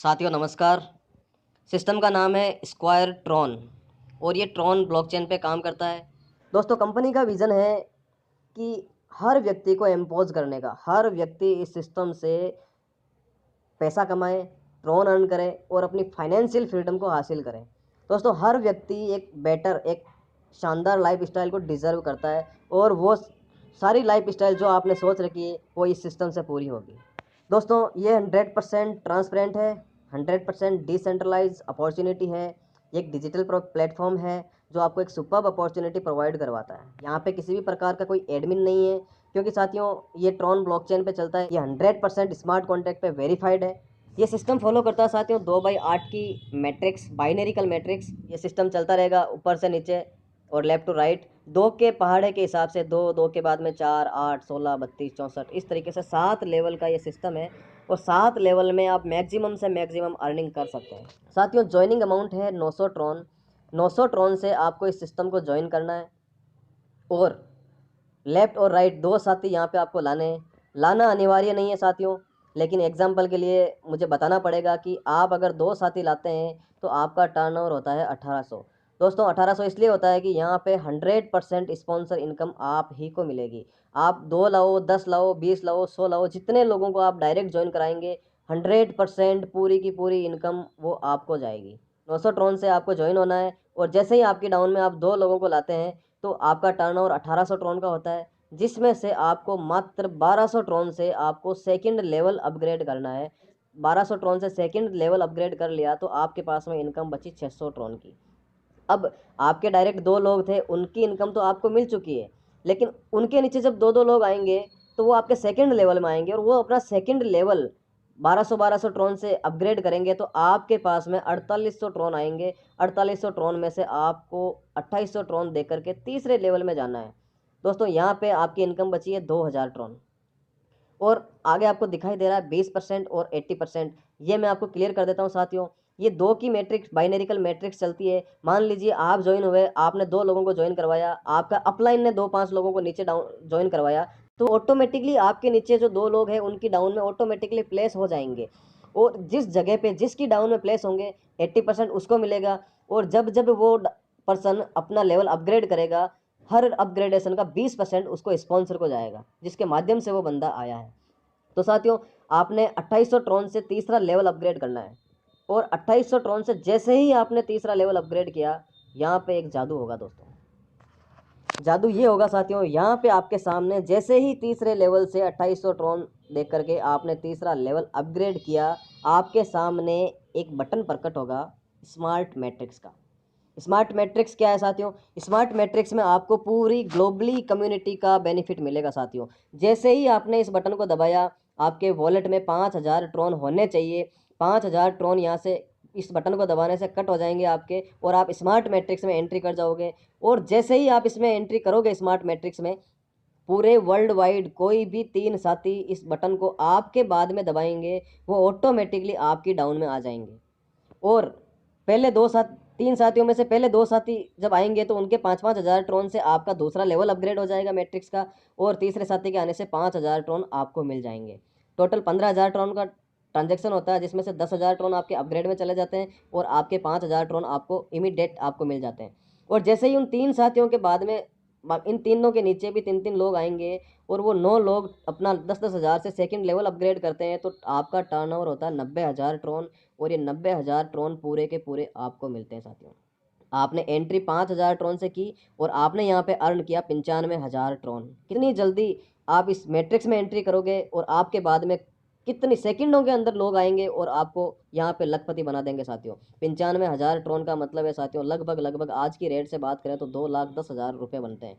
साथियों नमस्कार। सिस्टम का नाम है स्क्वायर ट्रॉन और ये ट्रॉन ब्लॉकचेन पे काम करता है। दोस्तों कंपनी का विज़न है कि हर व्यक्ति को एम्पोज करने का, हर व्यक्ति इस सिस्टम से पैसा कमाए, ट्रॉन अर्न करे और अपनी फाइनेंशियल फ्रीडम को हासिल करें। दोस्तों हर व्यक्ति एक शानदार लाइफस्टाइल को डिज़र्व करता है और वो सारी लाइफस्टाइल जो आपने सोच रखी है वो इस सिस्टम से पूरी होगी। दोस्तों ये 100% ट्रांसपेरेंट है, 100% डिसेंट्रलाइज अपॉर्चुनिटी है। ये एक डिजिटल प्लेटफॉर्म है जो आपको एक सुपर्ब अपॉर्चुनिटी प्रोवाइड करवाता है। यहाँ पे किसी भी प्रकार का कोई एडमिन नहीं है, क्योंकि साथियों ये ट्रॉन ब्लॉकचेन पे चलता है। ये 100% स्मार्ट कॉन्ट्रैक्ट पे वेरीफाइड है। ये सिस्टम फॉलो करता है साथियों 2/8 की मैट्रिक्स, बाइनरिकल मैट्रिक्स। ये सिस्टम चलता रहेगा ऊपर से नीचे और लेफ्ट टू राइट, दो के पहाड़े के हिसाब से, दो दो के बाद में 4, 8, 16, 32, 64, इस तरीके से 7 लेवल का ये सिस्टम है और 7 लेवल में आप मैक्सिमम से मैक्सिमम अर्निंग कर सकते हैं। साथियों ज्वाइनिंग अमाउंट है 900 ट्रॉन। 900 ट्रॉन से आपको इस सिस्टम को ज्वाइन करना है और लेफ्ट और राइट दो साथी यहाँ पे आपको लाना अनिवार्य नहीं है साथियों, लेकिन एग्जाम्पल के लिए मुझे बताना पड़ेगा कि आप अगर दो साथी लाते हैं तो आपका टर्नओवर होता है 1800। दोस्तों 1800 इसलिए होता है कि यहाँ पे 100% स्पॉन्सर इनकम आप ही को मिलेगी। आप 2 लाओ, 10 लाओ, 20 लाओ, 100 लाओ, जितने लोगों को आप डायरेक्ट ज्वाइन कराएंगे 100% पूरी की पूरी इनकम वो आपको जाएगी। 900 ट्रॉन से आपको ज्वाइन होना है और जैसे ही आपकी डाउन में आप 2 लोगों को लाते हैं तो आपका टर्नओवर 1800 ट्रॉन का होता है, जिसमें से आपको मात्र 1200 ट्रॉन से आपको सेकंड लेवल अपग्रेड करना है। 1200 ट्रॉन से सेकंड लेवल अपग्रेड कर लिया तो आपके पास में इनकम बची 600 ट्रॉन की। अब आपके डायरेक्ट 2 लोग थे, उनकी इनकम तो आपको मिल चुकी है, लेकिन उनके नीचे जब 2-2 लोग आएंगे तो वो आपके सेकंड लेवल में आएंगे और वो अपना सेकंड लेवल 1200 ट्रॉन से अपग्रेड करेंगे तो आपके पास में 4800 ट्रॉन आएंगे। 4800 ट्रॉन में से आपको 2800 ट्रॉन दे करके तीसरे लेवल में जाना है। दोस्तों यहाँ पे आपकी इनकम बची है 2000 ट्रॉन और आगे आपको दिखाई दे रहा है 20% और 80%। ये मैं आपको क्लियर कर देता हूँ साथियों। ये 2 की मैट्रिक्स, बाइनरिकल मैट्रिक्स चलती है। मान लीजिए आप ज्वाइन हुए, आपने 2 लोगों को ज्वाइन करवाया, आपका अपलाइन ने 2-5 लोगों को नीचे डाउन ज्वाइन करवाया, तो ऑटोमेटिकली आपके नीचे जो 2 लोग हैं उनकी डाउन में ऑटोमेटिकली प्लेस हो जाएंगे और जिस जगह पे जिसकी डाउन में प्लेस होंगे 80% उसको मिलेगा। और जब जब वो पर्सन अपना लेवल अपग्रेड करेगा, हर अपग्रेडेशन का 20% उसको स्पॉन्सर को जाएगा, जिसके माध्यम से वो बंदा आया है। तो साथियों आपने 2800 ट्रॉन से तीसरा लेवल अपग्रेड करना है और 2800 ट्रॉन से जैसे ही आपने तीसरा लेवल अपग्रेड किया, यहाँ पे एक जादू होगा दोस्तों। जादू ये होगा साथियों, यहाँ पे आपके सामने जैसे ही तीसरे लेवल से 2800 ट्रॉन देख करके आपने तीसरा लेवल अपग्रेड किया, आपके सामने एक बटन प्रकट होगा स्मार्ट मैट्रिक्स का। स्मार्ट मैट्रिक्स क्या है साथियों? स्मार्ट मैट्रिक्स में आपको पूरी ग्लोबली कम्युनिटी का बेनिफिट मिलेगा साथियों। जैसे ही आपने इस बटन को दबाया, आपके वॉलेट में 5000 ट्रॉन होने चाहिए। 5000 ट्रॉन यहाँ से इस बटन को दबाने से कट हो जाएंगे आपके और आप स्मार्ट मैट्रिक्स में एंट्री कर जाओगे। और जैसे ही आप इसमें एंट्री करोगे स्मार्ट मैट्रिक्स में, पूरे वर्ल्ड वाइड कोई भी 3 साथी इस बटन को आपके बाद में दबाएंगे, वो ऑटोमेटिकली आपकी डाउन में आ जाएंगे। और पहले 3 साथियों में से पहले 2 साथी जब आएंगे तो उनके 5-5 हज़ार ट्रॉन से आपका दूसरा लेवल अपग्रेड हो जाएगा मैट्रिक्स का और तीसरे साथी के आने से 5000 ट्रॉन आपको मिल जाएंगे। टोटल 15000 ट्रॉन का ट्रांजैक्शन होता है, जिसमें से 10,000 ट्रॉन आपके अपग्रेड में चले जाते हैं और आपके 5000 ट्रॉन आपको इमीडिएट आपको मिल जाते हैं। और जैसे ही उन 3 साथियों के बाद में इन तीनों के नीचे भी 3-3 लोग आएंगे और वो 9 लोग अपना 10-10 हज़ार से सेकंड लेवल अपग्रेड करते हैं, तो आपका टर्नओवर होता है 90,000 ट्रॉन और ये 90,000 ट्रॉन पूरे के पूरे आपको मिलते हैं साथियों। आपने एंट्री 5000 ट्रॉन से की और आपने यहाँ पे अर्न किया 95,000 ट्रॉन। कितनी जल्दी आप इस मैट्रिक्स में एंट्री करोगे और आपके बाद में कितनी सेकंडों के अंदर लोग आएंगे और आपको यहाँ पे लखपति बना देंगे साथियों। 95,000 ट्रॉन का मतलब है साथियों लगभग आज की रेट से बात करें तो 2,10,000 रुपये बनते हैं।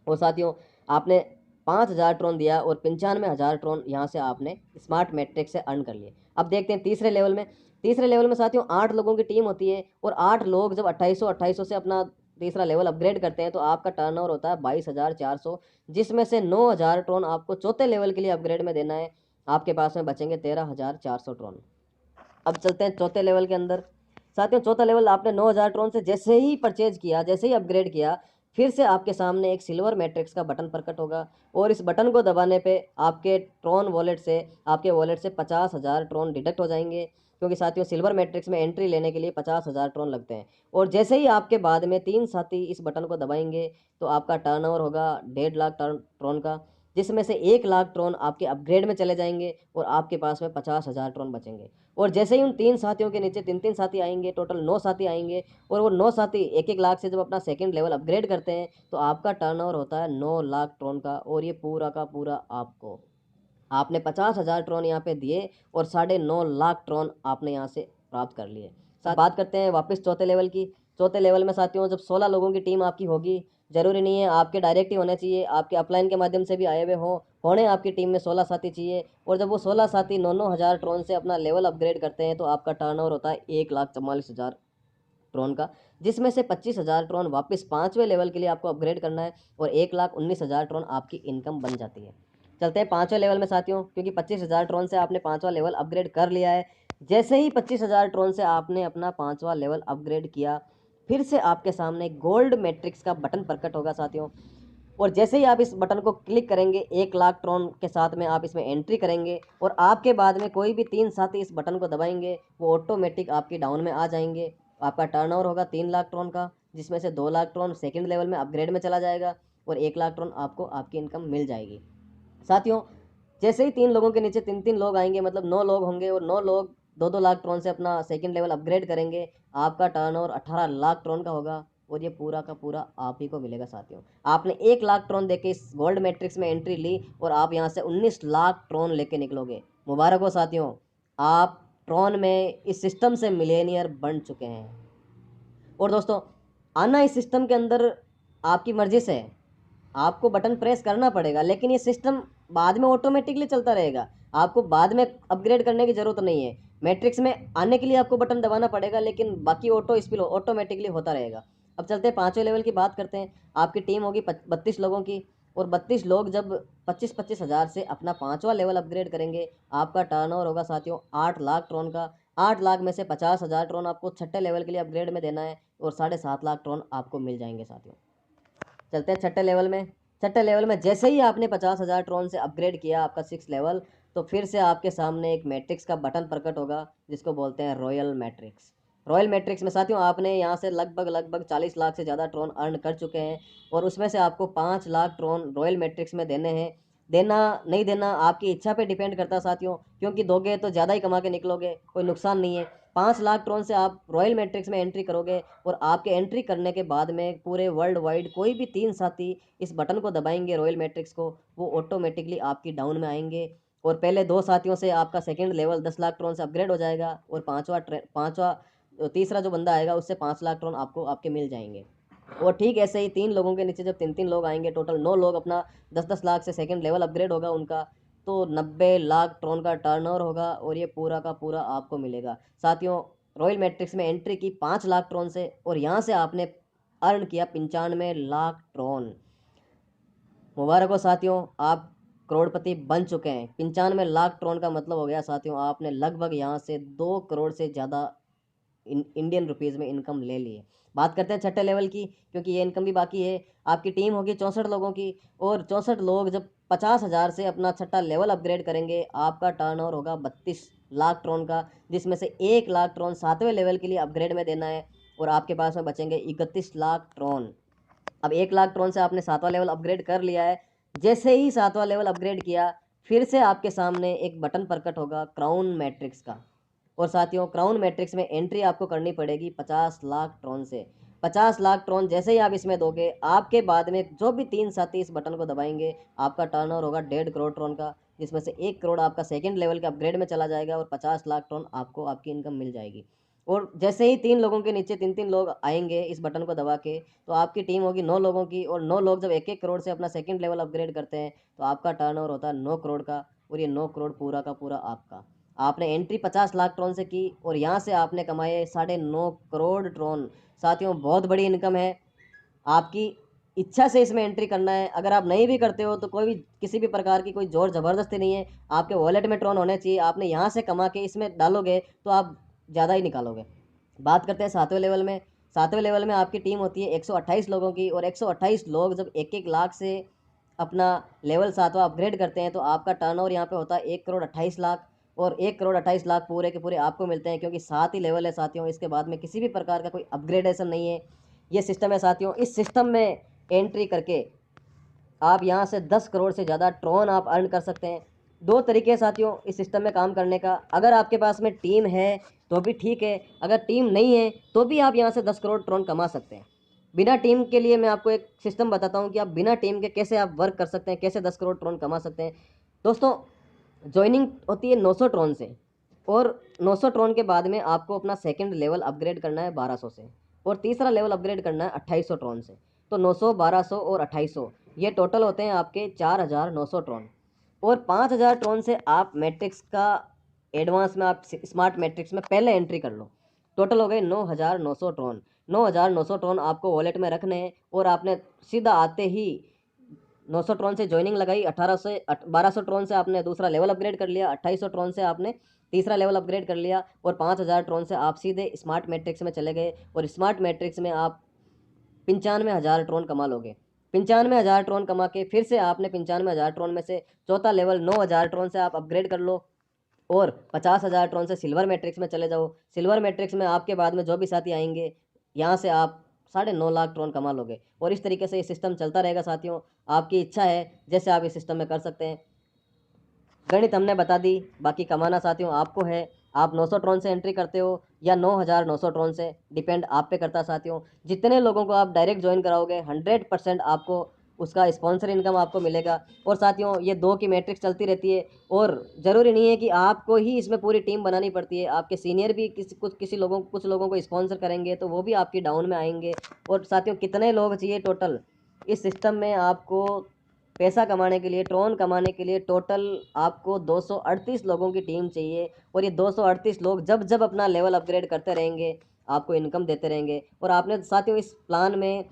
और साथियों आपने 5000 ट्रॉन दिया और 95,000 ट्रॉन यहाँ से आपने स्मार्ट मैट्रिक्स से अर्न कर लिए। अब देखते हैं तीसरे लेवल में। तीसरे लेवल में साथियों 8 लोगों की टीम होती है और 8 लोग जब 2800 से अपना तीसरा लेवल अपग्रेड करते हैं तो आपका टर्नओवर होता है 22,400, जिसमें से 9,000 ट्रॉन आपको चौथे लेवल के लिए अपग्रेड में देना है। आपके पास में बचेंगे 13,400 ट्रॉन। अब चलते हैं चौथे लेवल के अंदर। साथियों चौथा लेवल आपने 9,000 ट्रॉन से जैसे ही परचेज किया, जैसे ही अपग्रेड किया, फिर से आपके सामने एक सिल्वर मैट्रिक्स का बटन प्रकट होगा और इस बटन को दबाने पे आपके ट्रॉन वॉलेट से आपके वॉलेट से 50,000 ट्रॉन डिडक्ट हो जाएंगे क्योंकि साथियों सिल्वर मैट्रिक्स में एंट्री लेने के लिए 50,000 ट्रॉन लगते हैं। और जैसे ही आपके बाद में 3 साथी इस बटन को दबाएंगे तो आपका टर्नओवर होगा 1.5 लाख ट्रॉन का, जिसमें से 1 लाख ट्रॉन आपके अपग्रेड में चले जाएंगे और आपके पास में 50,000 ट्रॉन बचेंगे। और जैसे ही उन 3 साथियों के नीचे 3-3 साथी आएंगे, टोटल 9 साथी आएंगे, और वो 9 साथी 1-1 लाख से जब अपना सेकंड लेवल अपग्रेड करते हैं तो आपका टर्नओवर होता है 9 लाख ट्रॉन का। और ये पूरा का पूरा आपने 50,000 ट्रॉन यहाँ पे दिए और 9.5 लाख ट्रॉन आपने यहाँ से प्राप्त कर लिए। बात करते हैं वापस चौथे लेवल की। चौथे लेवल में साथियों जब 16 लोगों की टीम आपकी होगी, जरूरी नहीं है आपके डायरेक्ट ही होने चाहिए, आपके अपलाइन के माध्यम से भी आए हुए होने आपकी टीम में 16 साथी चाहिए। और जब वो 16 साथी 9-9 हज़ार ट्रॉन से अपना लेवल अपग्रेड करते हैं तो आपका टर्नओवर होता है 1,44,000 ट्रॉन का, जिसमें से 25,000 ट्रॉन वापस 5वें लेवल के लिए आपको अपग्रेड करना है और 1,19,000 ट्रॉन आपकी इनकम बन जाती है। चलते हैं 5वें लेवल में साथियों, क्योंकि 25,000 ट्रॉन से आपने 5वां लेवल अपग्रेड कर लिया है। जैसे ही 25,000 ट्रॉन से आपने अपना 5वां लेवल अपग्रेड किया, फिर से आपके सामने गोल्ड मैट्रिक्स का बटन प्रकट होगा साथियों। और जैसे ही आप इस बटन को क्लिक करेंगे 1 लाख ट्रॉन के साथ में आप इसमें एंट्री करेंगे और आपके बाद में कोई भी 3 साथी इस बटन को दबाएंगे, वो ऑटोमेटिक आपकी डाउन में आ जाएंगे। आपका टर्नओवर होगा 3 लाख ट्रॉन का, जिसमें से 2 लाख ट्रॉन सेकंड लेवल में अपग्रेड में चला जाएगा और 1 लाख ट्रॉन आपको आपकी इनकम मिल जाएगी। साथियों जैसे ही 3 लोगों के नीचे 3-3 लोग आएंगे, मतलब 9 लोग होंगे और 9 लोग 2-2 लाख ट्रॉन से अपना सेकंड लेवल अपग्रेड करेंगे, आपका टर्नओवर 18 लाख ट्रॉन का होगा और ये पूरा का पूरा आप ही को मिलेगा। साथियों आपने 1 लाख ट्रॉन देके इस गोल्ड मैट्रिक्स में एंट्री ली और आप यहाँ से 19 लाख ट्रॉन लेके निकलोगे। मुबारक हो साथियों, आप ट्रॉन में इस सिस्टम से मिलेनियर बन चुके हैं। और दोस्तों आना इस सिस्टम के अंदर आपकी मर्जी से है, आपको बटन प्रेस करना पड़ेगा, लेकिन ये सिस्टम बाद में ऑटोमेटिकली चलता रहेगा, आपको बाद में अपग्रेड करने की ज़रूरत नहीं है। मैट्रिक्स में आने के लिए आपको बटन दबाना पड़ेगा, लेकिन बाकी ऑटो स्पिल ऑटोमेटिकली होता रहेगा। अब चलते हैं 5वें लेवल की बात करते हैं। आपकी टीम होगी 32 लोगों की और 32 लोग जब 25-25 हज़ार से अपना 5वां लेवल अपग्रेड करेंगे, आपका टर्नओवर होगा साथियों 8 लाख ट्रॉन का। 8 लाख में से 50,000 ट्रॉन आपको 6ठे लेवल के लिए अपग्रेड में देना है और 7.5 लाख ट्रॉन आपको मिल जाएंगे। साथियों चलते हैं 6ठे लेवल में। 6ठे लेवल में जैसे ही आपने 50,000 ट्रॉन से अपग्रेड किया आपका 6 लेवल, तो फिर से आपके सामने एक मैट्रिक्स का बटन प्रकट होगा जिसको बोलते हैं रॉयल मैट्रिक्स। रॉयल मैट्रिक्स में साथियों आपने यहाँ से लगभग 40 लाख से ज़्यादा ट्रॉन अर्न कर चुके हैं और उसमें से आपको 5 लाख ट्रॉन रॉयल मैट्रिक्स में देने हैं। देना नहीं देना आपकी इच्छा पे डिपेंड करता है साथियों, क्योंकि दोगे तो ज़्यादा ही कमा के निकलोगे, कोई नुकसान नहीं है। 5 लाख ट्रॉन से आप रॉयल मैट्रिक्स में एंट्री करोगे और आपके एंट्री करने के बाद में पूरे वर्ल्ड वाइड कोई भी 3 साथी इस बटन को दबाएंगे रॉयल मैट्रिक्स को, वो ऑटोमेटिकली आपकी डाउन में आएंगे और पहले 2 साथियों से आपका सेकंड लेवल 10 लाख ट्रॉन से अपग्रेड हो जाएगा और पाँचवा तीसरा जो बंदा आएगा उससे 5 लाख ट्रॉन आपको आपके मिल जाएंगे। और ठीक ऐसे ही 3 लोगों के नीचे जब 3-3 लोग आएंगे, टोटल 9 लोग अपना 10-10 लाख से सेकंड लेवल अपग्रेड होगा उनका, तो 90 लाख ट्रॉन का टर्नओवर होगा और ये पूरा का पूरा आपको मिलेगा। साथियों रॉयल मैट्रिक्स में एंट्री की 5 लाख ट्रॉन से और यहाँ से आपने अर्न किया 95 लाख ट्रॉन। मुबारक हो साथियों, आप करोड़पति बन चुके हैं। 95 लाख ट्रॉन का मतलब हो गया साथियों आपने लगभग यहाँ से 2 करोड़ से ज़्यादा इंडियन रुपीज़ में इनकम ले ली है। बात करते हैं 6ठे लेवल की, क्योंकि ये इनकम भी बाकी है। आपकी टीम होगी 64 लोगों की और 64 लोग जब 50,000 से अपना 6ठा लेवल अपग्रेड करेंगे, आपका टर्नओवर होगा 32 लाख ट्रॉन का, जिसमें से 1 लाख ट्रॉन 7वें लेवल के लिए अपग्रेड में देना है और आपके पास में बचेंगे 31 लाख ट्रॉन। अब 1 लाख ट्रॉन से आपने 7वां लेवल अपग्रेड कर लिया है। जैसे ही 7वां लेवल अपग्रेड किया, फिर से आपके सामने एक बटन प्रकट होगा क्राउन मैट्रिक्स का। और साथियों क्राउन मैट्रिक्स में एंट्री आपको करनी पड़ेगी 50 लाख ट्रॉन से। 50 लाख ट्रॉन जैसे ही आप इसमें दोगे, आपके बाद में जो भी 3 साथी इस बटन को दबाएंगे, आपका टर्नओवर होगा 1.5 करोड़ ट्रॉन का, जिसमें से 1 करोड़ आपका सेकंड लेवल के अपग्रेड में चला जाएगा और 50 लाख ट्रॉन आपको आपकी इनकम मिल जाएगी। और जैसे ही 3 लोगों के नीचे 3-3 लोग आएंगे इस बटन को दबा के, तो आपकी टीम होगी 9 लोगों की और 9 लोग जब 1-1 करोड़ से अपना सेकंड लेवल अपग्रेड करते हैं, तो आपका टर्नओवर होता है 9 करोड़ का और ये 9 करोड़ पूरा का पूरा आपका। आपने एंट्री 50 लाख ट्रॉन से की और यहाँ से आपने कमाए 9.5 करोड़ ट्रॉन। साथियों बहुत बड़ी इनकम है, आपकी इच्छा से इसमें एंट्री करना है। अगर आप नहीं भी करते हो तो कोई भी किसी भी प्रकार की कोई जोर ज़बरदस्ती नहीं है, आपके वॉलेट में ट्रॉन होने चाहिए, आपने यहाँ से कमा के इसमें डालोगे तो आप ज़्यादा ही निकालोगे। बात करते हैं 7वें लेवल में। 7वें लेवल में आपकी टीम होती है 128 लोगों की और 128 लोग जब 1-1 लाख से अपना लेवल 7वां अपग्रेड करते हैं, तो आपका टर्नओवर यहाँ पे होता है 1 करोड़ 28 लाख और 1,28,00,000 पूरे के पूरे आपको मिलते हैं, क्योंकि 7 ही लेवल है साथियों। इसके बाद में किसी भी प्रकार का कोई अपग्रेडेशन नहीं है, ये सिस्टम है साथियों। इस सिस्टम में एंट्री करके आप यहाँ से 10 करोड़ से ज़्यादा ट्रॉन आप अर्न कर सकते हैं। 2 तरीके साथियों इस सिस्टम में काम करने का। अगर आपके पास में टीम है तो भी ठीक है, अगर टीम नहीं है तो भी आप यहाँ से 10 करोड़ ट्रॉन कमा सकते हैं। बिना टीम के लिए मैं आपको एक सिस्टम बताता हूँ कि आप बिना टीम के कैसे आप वर्क कर सकते हैं, कैसे 10 करोड़ ट्रॉन कमा सकते हैं। दोस्तों, ज्वाइनिंग होती है 900 ट्रॉन से, और 900 ट्रॉन के बाद में आपको अपना सेकंड लेवल अपग्रेड करना है 1200 से, और तीसरा लेवल अपग्रेड करना है 2800 ट्रॉन से। तो 900, 1200 और 2800, ये टोटल होते हैं आपके 4900 ट्रॉन। और 5000 ट्रॉन से आप मैट्रिक्स का एडवांस में, आप स्मार्ट मैट्रिक्स में पहले एंट्री कर लो। टोटल हो गए 9900 ट्रॉन। 9900 ट्रॉन आपको वॉलेट में रखने हैं, और आपने सीधा आते ही 900 ट्रॉन से ज्वाइनिंग लगाई, 1200 ट्रॉन से आपने दूसरा लेवल अपग्रेड कर लिया, 2800 ट्रॉन से आपने तीसरा लेवल अपग्रेड कर लिया, और 5000 ट्रॉन से आप सीधे स्मार्ट मैट्रिक्स में चले गए, और स्मार्ट मैट्रिक्स में आप 95,000 ट्रॉन कमा लोगे। 95,000 ट्रॉन कमा के फिर से आपने 95,000 ट्रॉन में से चौथा लेवल 9,000 ट्रॉन से आप अपग्रेड कर लो, और 50,000 ट्रॉन से सिल्वर मैट्रिक्स में चले जाओ। सिल्वर मैट्रिक्स में आपके बाद में जो भी साथी आएंगे, यहाँ से आप 9.5 लाख ट्रॉन कमा लोगे। और इस तरीके से ये सिस्टम चलता रहेगा साथियों। आपकी इच्छा है जैसे आप इस सिस्टम में कर सकते हैं। गणित हमने बता दी, बाकी कमाना साथियों आपको है। आप 900 ट्रॉन से एंट्री करते हो या 9,900 ट्रॉन से, डिपेंड आप पे करता है साथियों। जितने लोगों को आप डायरेक्ट ज्वाइन कराओगे 100% आपको उसका स्पॉन्सर इनकम आपको मिलेगा। और साथियों, ये 2 की मैट्रिक्स चलती रहती है, और ज़रूरी नहीं है कि आपको ही इसमें पूरी टीम बनानी पड़ती है। आपके सीनियर भी कुछ लोगों को स्पॉन्सर करेंगे, तो वो भी आपकी डाउन में आएंगे। और साथियों, कितने लोग चाहिए टोटल इस सिस्टम में आपको पैसा कमाने के लिए, ट्रॉन कमाने के लिए? टोटल आपको 238 लोगों की टीम चाहिए, और ये 238 लोग जब जब अपना लेवल अपग्रेड करते रहेंगे आपको इनकम देते रहेंगे। और आपने साथियों इस प्लान में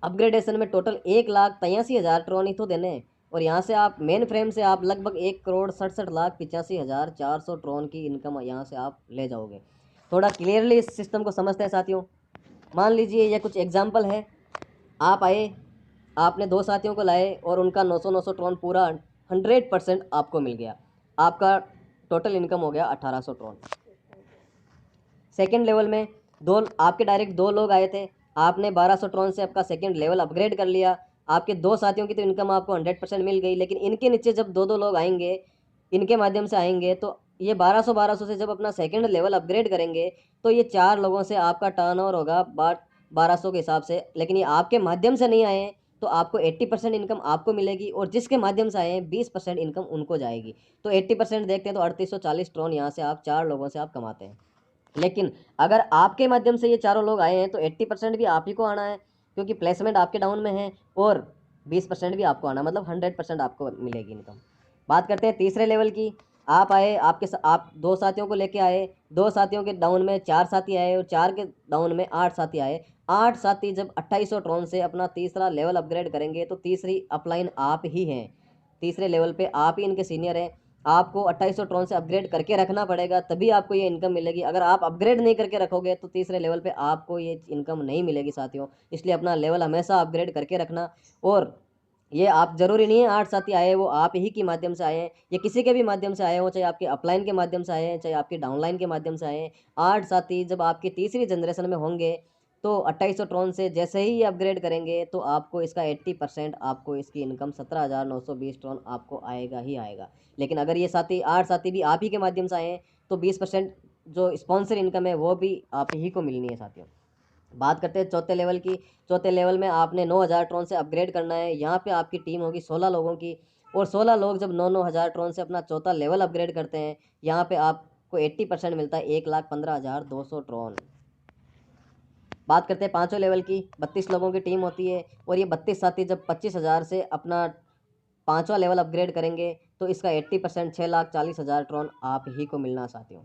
अपग्रेडेशन में टोटल 1,83,000 ट्रॉन ही तो देने हैं, और यहाँ से आप मेन फ्रेम से आप लगभग 1,67,85,400 ट्रॉन की इनकम यहाँ से आप ले जाओगे। थोड़ा क्लियरली इस सिस्टम को समझते हैं साथियों। मान लीजिए ये कुछ एग्जाम्पल है। आप आए, आपने 2 साथियों को लाए, और उनका 900 ट्रॉन पूरा 100% आपको मिल गया। आपका टोटल इनकम हो गया 1800 ट्रॉन। सेकेंड लेवल में आपके डायरेक्ट 2 लोग आए थे, आपने 1200 ट्रॉन से आपका सेकेंड लेवल अपग्रेड कर लिया। आपके 2 साथियों की तो इनकम आपको 100% मिल गई, लेकिन इनके नीचे जब 2-2 लोग आएंगे, इनके माध्यम से आएंगे, तो ये 1200 से जब अपना सेकेंड लेवल अपग्रेड करेंगे, तो ये 4 लोगों से आपका टर्नओवर होगा 1200 के हिसाब से। लेकिन ये आपके माध्यम से नहीं आए, तो आपको 80% इनकम आपको मिलेगी, और जिसके माध्यम से आए हैं 20% इनकम उनको जाएगी। तो 80% देखते हैं तो 3840 ट्रॉन यहाँ से आप 4 लोगों से आप कमाते हैं। लेकिन अगर आपके माध्यम से ये चारों लोग आए हैं, तो 80% भी आप ही को आना है, क्योंकि प्लेसमेंट आपके डाउन में है, और 20% भी आपको आना, मतलब 100% आपको मिलेगी इनकम। बात करते हैं तीसरे लेवल की। आप आए, आप 2 साथियों को लेके आए, 2 साथियों के डाउन में 4 साथी आए, और 4 के डाउन में 8 साथी आए। 8 साथी जब 2800 ट्रॉन से अपना तीसरा लेवल अपग्रेड करेंगे, तो तीसरी अपलाइन आप ही हैं, तीसरे लेवल पे आप ही इनके सीनियर हैं। आपको 2800 ट्रॉन से अपग्रेड करके रखना पड़ेगा, तभी आपको ये इनकम मिलेगी। अगर आप अपग्रेड नहीं करके रखोगे, तो तीसरे लेवल पे आपको ये इनकम नहीं मिलेगी साथियों। इसलिए अपना लेवल हमेशा अपग्रेड करके रखना। और ये आप ज़रूरी नहीं है 8 साथी आए वो आप ही के माध्यम से आए हैं, ये किसी के भी माध्यम से आए हो, चाहे आपके अपलाइन के माध्यम से आए हैं, चाहे आपके डाउनलाइन के माध्यम से आए हैं। 8 साथी जब आपकी तीसरी जनरेशन में होंगे, तो 2800 ट्रॉन से जैसे ही ये अपग्रेड करेंगे, तो आपको इसका 80% आपको इसकी इनकम 17,920 ट्रॉन आपको आएगा ही आएगा। लेकिन अगर ये 8 साथी भी आप ही के माध्यम से आए हैं, तो 20% जो स्पॉन्सर इनकम है वो भी आप ही को मिलनी है साथियों। बात करते हैं चौथे लेवल की। चौथे लेवल में आपने 9,000 ट्रॉन से अपग्रेड करना है। यहाँ पे आपकी टीम होगी 16 लोगों की, और 16 लोग जब 9,000 ट्रॉन से अपना चौथा लेवल अपग्रेड करते हैं, यहाँ पे आपको 80% मिलता है 1,15,200 ट्रॉन। बात करते हैं पाँचों लेवल की। 32 लोगों की टीम होती है, और ये 32 साथी जब 25,000 से अपना पाँचवा लेवल अपग्रेड करेंगे, तो इसका 80% 6,40,000 ट्रॉन आप ही को मिलना साथियों।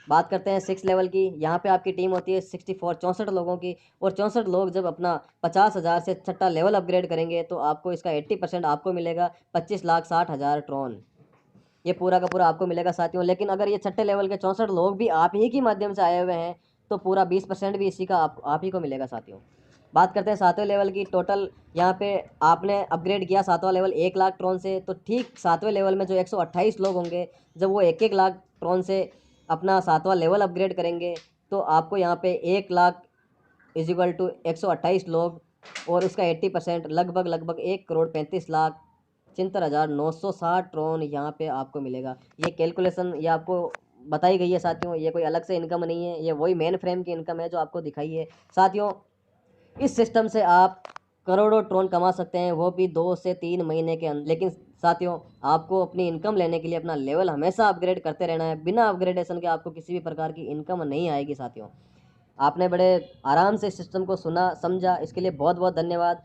बात करते हैं 6 लेवल की। यहाँ पे आपकी टीम होती है 64 लोगों की, और 64 लोग जब अपना 50,000 से छठा लेवल अपग्रेड करेंगे, तो आपको इसका 80% आपको मिलेगा 25,60,000 ट्रॉन। ये पूरा का पूरा आपको मिलेगा साथियों। लेकिन अगर ये छठे लेवल के 64 लोग भी आप ही के माध्यम से आए हुए हैं, तो पूरा 20% भी इसी का आप ही को मिलेगा साथियों। बात करते हैं 7वें लेवल की। टोटल यहाँ पे आपने अपग्रेड किया 7वां लेवल 1 लाख ट्रॉन से, तो ठीक 7वें लेवल में जो 128 लोग होंगे, जब वो 1-1 लाख ट्रॉन से अपना 7वां लेवल अपग्रेड करेंगे, तो आपको यहाँ पे 1 लाख इज इक्वल टू 128 लोग और उसका 80% लगभग 1,35,73,960 ट्रॉन यहाँ पे आपको मिलेगा। ये कैलकुलेशन ये आपको बताई गई है साथियों, ये कोई अलग से इनकम नहीं है, ये वही मेन फ्रेम की इनकम है जो आपको दिखाई है साथियों। इस सिस्टम से आप करोड़ों ट्रॉन कमा सकते हैं, वो भी 2 से 3 महीने के अंदर। लेकिन साथियों, आपको अपनी इनकम लेने के लिए अपना लेवल हमेशा अपग्रेड करते रहना है। बिना अपग्रेडेशन के आपको किसी भी प्रकार की इनकम नहीं आएगी साथियों। आपने बड़े आराम से इस सिस्टम को सुना समझा, इसके लिए बहुत बहुत धन्यवाद।